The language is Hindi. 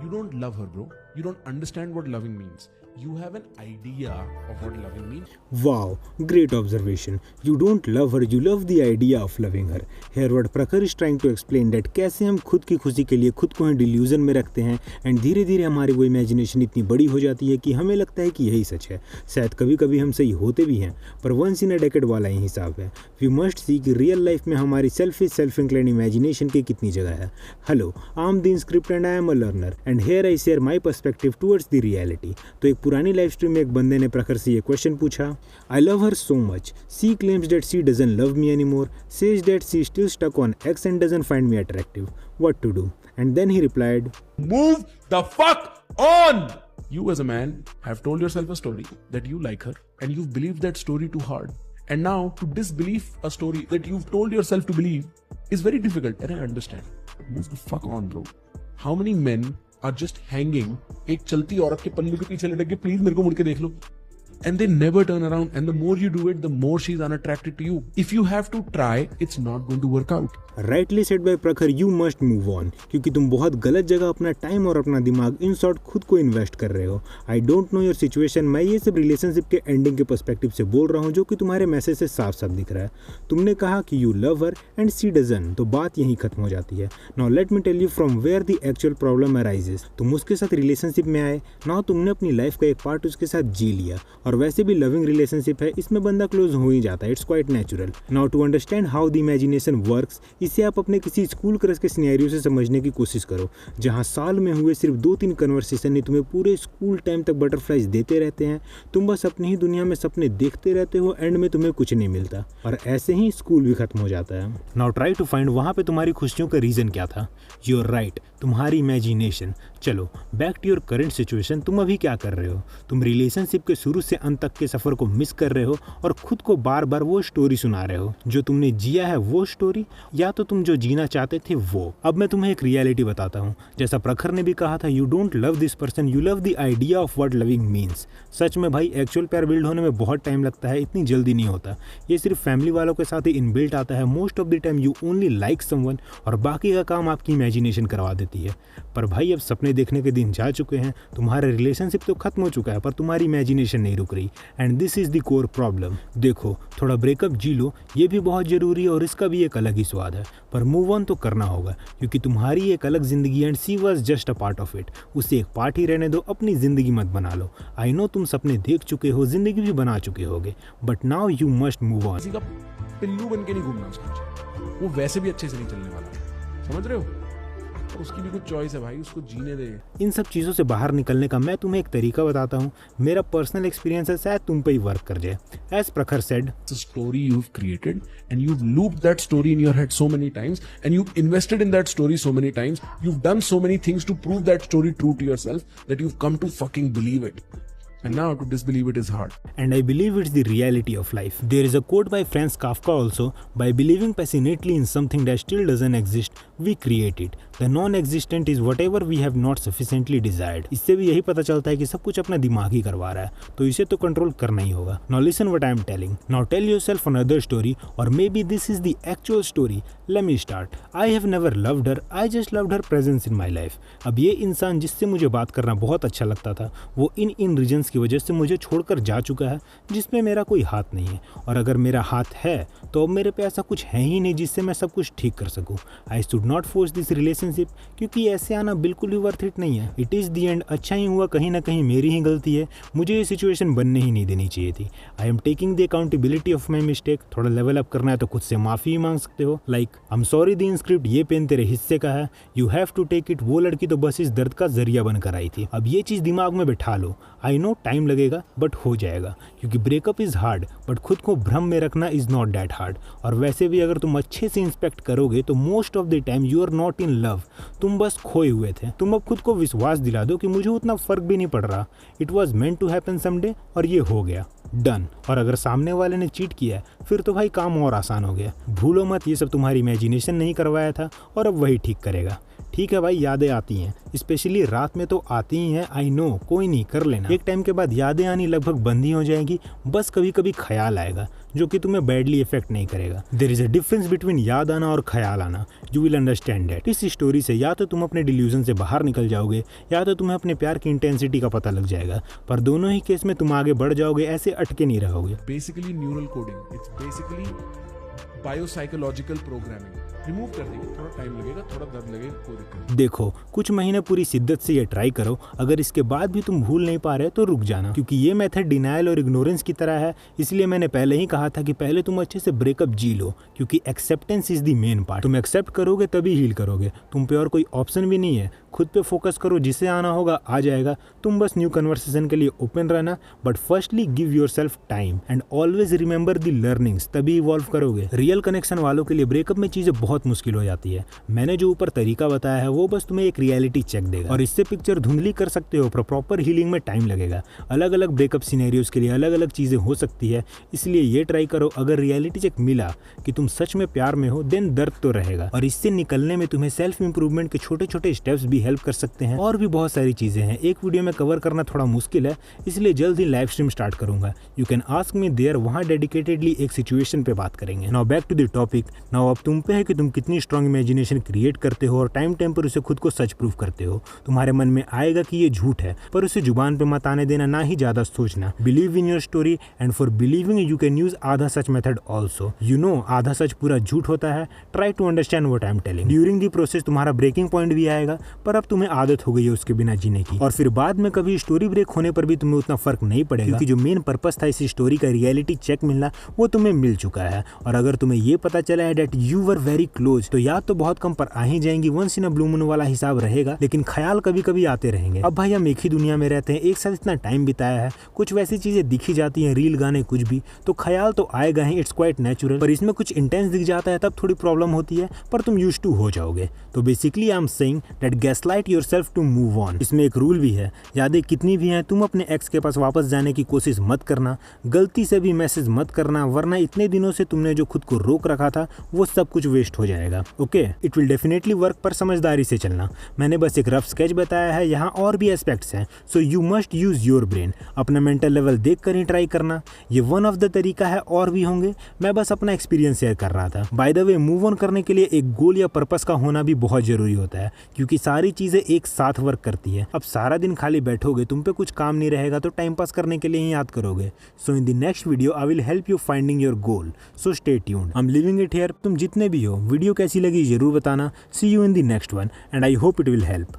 You don't love her, bro. You don't understand what loving means. You have an idea of what loving means. Wow, great observation. You don't love her, you love the idea of loving her. Here what Prakhar is trying to explain that कैसे हम खुद की खुशी के लिए खुद को ही डिल्यूजन में रखते हैं एंड धीरे धीरे हमारी वो इमेजिनेशन इतनी बड़ी हो जाती है कि हमें लगता है कि यही सच है. शायद कभी कभी हम सही होते भी हैं, पर वंस इन अ डेकेड वाला ही हिसाब है. वी मस्ट सी कि रियल लाइफ में हमारी सेल्फ इंक्लाइंड इमेजिनेशन की कितनी जगह है. Hello, I am the InScript and I am a learner and here I share my perspective towards the reality. तो एक पुरानी लाइव स्ट्रीम में एक बंदे ने प्रखर से ये क्वेश्चन पूछा, I love her so much, she claims that she doesn't love me anymore, says that she still stuck on ex and doesn't find me attractive, what to do? And then he replied, Move the fuck on! You as a man have told yourself a story that you like her and you've believed that story too hard. And now to disbelieve a story that you've told yourself to believe is very difficult. And I understand. Move the fuck on, bro. How many men are just hanging एक चलती औरत के पल्लू के पीछे लटक के प्लीज मेरे को मुड़ के देख लो, and they never turn around, and the more you do it the more she's unattracted to you. If you have to try, it's not going to work out. Rightly said bye प्रखर, यू मस्ट मूव ऑन, क्योंकि तुम बहुत गलत जगह अपना टाइम और अपना दिमाग इन शॉर्ट खुद को इन्वेस्ट कर रहे हो. I don't know your situation. मैं ये सब रिलेशनशिप के एंडिंग के पर्सपेक्टिव से बोल रहा हूँ, जो कि तुम्हारे मैसेज से साफ साफ दिख रहा है. तुमने कहा कि you love her and she doesn't, तो बात यहीं खत्म हो जाती है. Now let me tell you from where the actual problem arises. तुम उसके साथ रिलेशनशिप में आए, नाउ तुमने अपनी लाइफ का एक पार्ट उसके साथ जी लिया, और वैसे भी लविंग रिलेशनशिप है, इसमें बंदा क्लोज हो ही जाता है. It's quite natural. Now to understand how the imagination works, इसे आप अपने किसी स्कूल क्रश के सिनेरियो से समझने की कोशिश करो, जहां साल में हुए सिर्फ 2-3 कन्वर्सेशन ही तुम्हें पूरे स्कूल टाइम तक बटरफ्लाइज देते रहते हैं. तुम बस अपनी ही दुनिया में सपने देखते रहते हो, एंड में तुम्हें कुछ नहीं मिलता, और ऐसे ही स्कूल भी खत्म हो जाता है. नाउ ट्राई टू फाइंड वहां पे तुम्हारी खुशियों का रीजन क्या था. यूर राइट, तुम्हारी इमेजिनेशन. चलो back to your current situation. तुम अभी क्या कर रहे हो? तुम रिलेशनशिप के शुरू से अंत तक के सफर को मिस कर रहे हो और खुद को बार बार वो स्टोरी सुना रहे हो जो तुमने जिया है, वो स्टोरी, या तो तुम जो जीना चाहते थे वो. अब मैं तुम्हें एक रियलिटी बताता हूँ. जैसा प्रखर ने भी कहा था, you don't love this person, you love the idea of what loving means. सच में भाई, एक्चुअल प्यार बिल्ड होने में बहुत टाइम लगता है, इतनी जल्दी नहीं होता. ये सिर्फ फैमिली वालों के साथ ही इनबिल्ट आता है. Most of the time you only like someone, और बाकी का काम आपकी इमेजिनेशन करवा देती है. पर भाई अब सपने देखने के दिन जा चुके हैं. तुम्हारा रिलेशनशिप तो खत्म हो चुका है, पर तुम्हारी इमेजिनेशन नहीं रुक रही, and this is the core problem. देखो, थोड़ा ब्रेकअप जी लो, ये भी बहुत जरूरी है, और इसका भी एक अलग ही स्वाद है, पर मूव ऑन तो करना होगा, क्योंकि तुम्हारी एक अलग जिंदगी and she was just a part of it. उसे एक पार्ट ही रहने दो, अपनी जिंदगी मत बना लो. आई नो तुम सपने देख चुके हो, जिंदगी भी बना चुके होगे, but now you must move on. किसी का पिल्लू बन के नहीं घूमना उसके पीछे. वो वैसे भी अच्छे से नहीं चलने वाला, समझ रहे हो? उसकी भी कुछ चॉइस है भाई, उसको जीने दे. इन सब चीज़ों से बाहर निकलने का मैं तुम्हें एक तरीका बताता हूँ. मेरा पर्सनल एक्सपीरियंस है, शायद तुम पे ही वर्क कर जाए. एज प्रखर said, It's a story you've created and you've looped that story in your head so many times, and you've invested in that story so many times. You've done so many things to prove that story true to yourself that you've come to fucking believe it. And now to disbelieve it is hard. and I believe it's the reality of life. There is a quote by Franz Kafka also, by believing passionately in something that still doesn't exist, we create it. The non-existent is whatever we have not sufficiently desired. इससे भी यही पता चलता है कि सब कुछ अपना दिमाग ही करवा रहा है, तो इसे तो कंट्रोल करना ही होगा. Now listen what I am telling. Now tell yourself another story, or maybe this is the actual story. Let me start. I have never loved her. I just loved her presence in my life. अब ये इंसान जिससे मुझे बात करना बहुत अच्छा लगता था, वो इन रीजंस की वजह से मुझे छोड़कर जा चुका है, जिसमें मेरा कोई हाथ नहीं है. और अगर मेरा हाथ है, तो अब मेरे पे ऐसा कुछ है ही नहीं जिससे मैं सब कुछ ठीक कर सकूं. I should not force this relationship, क्योंकि ऐसे आना बिल्कुल भी वर्थ इट नहीं है. It is the and. अच्छा ही हुआ, कहीं ना कहीं मेरी ही गलती है, मुझे ये सिचुएशन बनने ही नहीं देनी चाहिए थी. I am taking the accountability of my mistake. थोड़ा लेवल अप करना है तो खुद से माफ़ी ही मांग सकते हो. Like, I am sorry the inscript, ये पेन तेरे हिस्से का है, you have to take it. वो लड़की तो बस इस दर्द का जरिया बनकर आई थी. अब ये चीज़ दिमाग में बैठा लो. आई नो टाइम लगेगा, बट हो जाएगा, क्योंकि ब्रेकअप इज़ हार्ड, बट खुद को भ्रम में रखना इज़ नॉट दैट हार्ड. और वैसे भी अगर तुम अच्छे से इंस्पेक्ट करोगे तो most of the time you are not in love. तुम बस खोए हुए थे. तुम अब खुद को विश्वास दिला दो कि मुझे उतना फर्क भी नहीं पड़ रहा. It was meant to happen someday, और ये हो गया, डन. और अगर सामने वाले ने चीट किया है, फिर तो भाई काम और आसान हो गया. भूलो मत, ये सब तुम्हारी इमेजिनेशन नहीं करवाया था, और अब वही ठीक करेगा. ठीक है भाई, यादें आती हैं, स्पेशली रात में तो आती ही हैं, आई नो, कोई नहीं, कर लेना। एक टाइम के बाद यादें आनी लगभग बंद ही हो जाएंगी, बस कभी कभी ख्याल आएगा जो कि तुम्हें बैडली इफेक्ट नहीं करेगा। There is a difference between याद आना और ख्याल आना, यू विल अंडरस्टैंड दैट। इस स्टोरी से या तो तुम अपने डिल्यूजन से बाहर निकल जाओगे या तो तुम्हें अपने प्यार की इंटेंसिटी का पता लग जाएगा, पर दोनों ही केस में तुम आगे बढ़ जाओगे, ऐसे अटके नहीं रहोगे। Basically neural coding, it's basically biopsychological programming. Remove कर देंगे, थोड़ा टाइम लगेगा, थोड़ा दर्द लगेगा, कोई दिक्कत नहीं। देखो, कुछ महीने पूरी शिद्दत से ये ट्राई करो, अगर इसके बाद भी तुम भूल नहीं पा रहे तो रुक जाना, क्योंकि ये मेथड डिनायल और इग्नोरेंस की तरह है। इसलिए मैंने पहले ही कहा था कि पहले तुम अच्छे से ब्रेकअप जी लो, क्योंकि acceptance is the main part. तुम एक्सेप्ट करोगे तभी हील करोगे, तुम पे और कोई ऑप्शन भी नहीं है। खुद पे फोकस करो, जिसे आना होगा आ जाएगा, तुम बस न्यू कन्वर्सेशन के लिए ओपन रहना, but firstly give yourself time and always remember the learnings, तभी इवॉल्व करोगे। रियल कनेक्शन वालों के लिए ब्रेकअप में चीजें बहुत मुश्किल हो जाती है। मैंने जो ऊपर तरीका बताया है वो बस तुम्हें एक रियलिटी चेक देगा, और इससे पिक्चर धुंधली कर सकते हो, पर प्रॉपर हीलिंग में टाइम लगेगा। अलग अलग ब्रेकअप सिनेरियोज के लिए अलग अलग चीजें हो सकती है, इसलिए ये ट्राई करो। अगर रियलिटी चेक मिला कि तुम सच में प्यार में हो, देन दर्द तो रहेगा, और इससे निकलने में तुम्हें सेल्फ इंप्रूवमेंट के छोटे छोटे स्टेप्स भी हेल्प कर सकते हैं। और भी बहुत सारी चीजें हैं, एक वीडियो में कवर करना थोड़ा मुश्किल है, इसलिए जल्द ही लाइव स्ट्रीम स्टार्ट करूंगा। You can ask me there, वहां डेडिकेटेडली एक सिचुएशन पे बात करेंगे। Now back to the topic. Now अब तुम पे है कि तुम कितनी स्ट्रॉन्ग इमेजिनेशन क्रिएट करते हो और टाइम टाइम पर उसे खुद को सच प्रूफ करते हो। तुम्हारे मन में आएगा कि ये झूठ है, पर उसे जुबान पे मत आने देना, ना ही ज्यादा सोचना। Believe in your story, and for believing you can use आधा सच मेथड ऑल्सो। यू नो, आधा सच पूरा झूठ होता है। Try to understand what I am telling. During the process तुम्हारा ब्रेकिंग पॉइंट भी आएगा, पर अब तुम्हें आदत हो गई है उसके बिना जीने की, और फिर बाद में कभी स्टोरी ब्रेक होने पर भी तुम्हें उतना फर्क नहीं पड़ेगा, क्योंकि जो मेन पर्पस था इस स्टोरी का, रियलिटी चेक मिलना, वो तुम्हें मिल चुका है। और अगर तुम्हें ये पता चला है that you were very close, तो याद तो बहुत कम पर आ ही जाएंगी, once in a blue moon वाला हिसाब रहेगा, लेकिन ख्याल कभी कभी आते रहेंगे। अब भाई हम एक ही दुनिया में रहते हैं, एक साथ इतना टाइम बिताया है, कुछ वैसी चीजें दिखी जाती हैं, रील गाने कुछ भी, तो ख्याल तो आएगा ही, इट्स क्वाइट नेचुरल। पर इसमें कुछ इंटेंस दिख जाता है तब थोड़ी प्रॉब्लम होती है, पर तुम यूज्ड टू हो जाओगे। तो basically I am saying that gaslight yourself to move on. इसमें एक रूल भी है, यादें कितनी भी हैं, तुम अपने एक्स के पास वापस जाने की कोशिश मत करना, गलती से भी मैसेज मत करना, वरना इतने दिनों से तुमने जो खुद को रोक रखा था वो सब कुछ वेस्ट हो जाएगा। Okay, it will definitely work, पर समझदारी से चलना। मैंने बस एक रफ स्केच बताया है, यहाँ और भी एस्पेक्ट्स हैं, so you must use your brain. अपना मेंटल लेवल देख कर ही ट्राई करना, ये वन ऑफ द तरीका है, और भी होंगे, मैं बस अपना एक्सपीरियंस शेयर कर रहा था। By the way, move on करने के लिए एक गोल या पर्पस का होना भी बहुत जरूरी होता है, क्योंकि सारी चीजें एक साथ वर्क करती है। अब सारा दिन खाली बैठोगे, तुम पे कुछ काम नहीं रहेगा, तो टाइम पास करने के लिए ही याद करोगे। So in the next video I will help you finding your goal, so stay tuned. I am living it here. तुम जितने भी हो, वीडियो कैसी लगी जरूर बताना। See you in the next one, and I hope it will help.